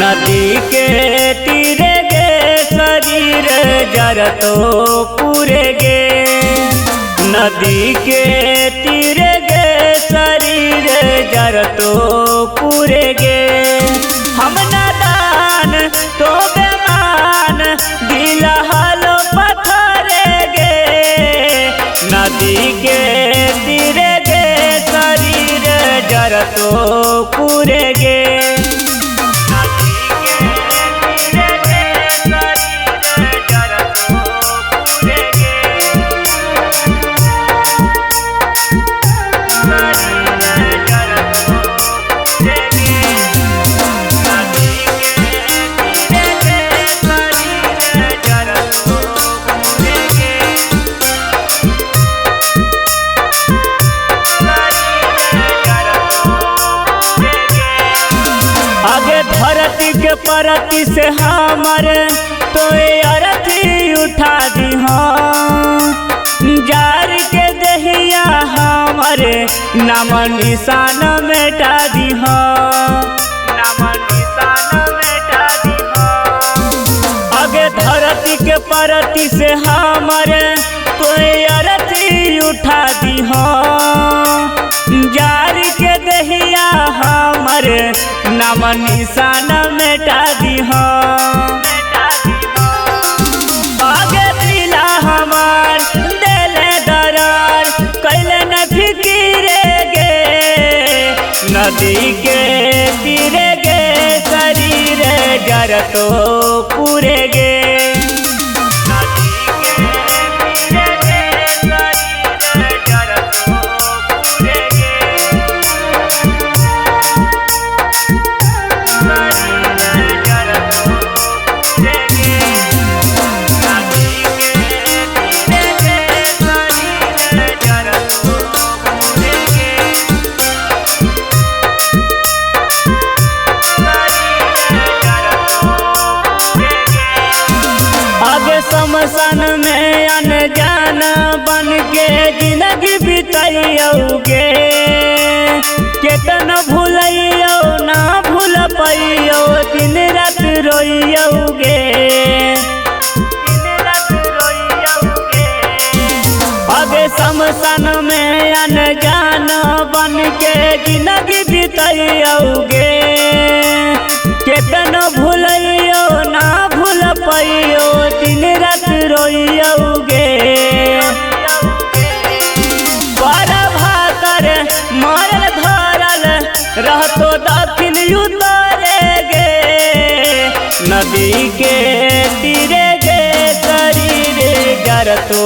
नदी के तीरे गे शरीर जरतो पूरे गे। नदी के तीरे गे शरीर जरतो पूरे गे। हम नादान तो बेमान दिल हालो पत्थरे गे। नदी के तीरे गे शरीर जरतो पूरे गे। धरती के परती से हमारे तो अरथी उठा दी जार के दहिया हमारे नाम निशान मिटा दी नाम निशान मिटा दी। आगे धरती के परती से हमारे तो अरथी उठा दी जार के दहिया हमारे नाम निशान मिटा दी आगे दिला हमार दिले दरार कैले न फिकिरे गे। नदी के तीरे गे शरीर जरतो पूरे गे। शमशान में अनजान बन के जिंदगी बिताइयोगे। केतना भूलियो ना भूल पाइयो दिन रात रोइयोगे। आगे शमशान में अनजान बन के जिंदगी बिताइयोगे। केतना भूलियो ना भूल पाइयो दिन रात रोइयोगे। बड़ा भाकर मारल धरल रहतो दक्षिण उतरे गे। नदी के तीरे गे शरीर जरतो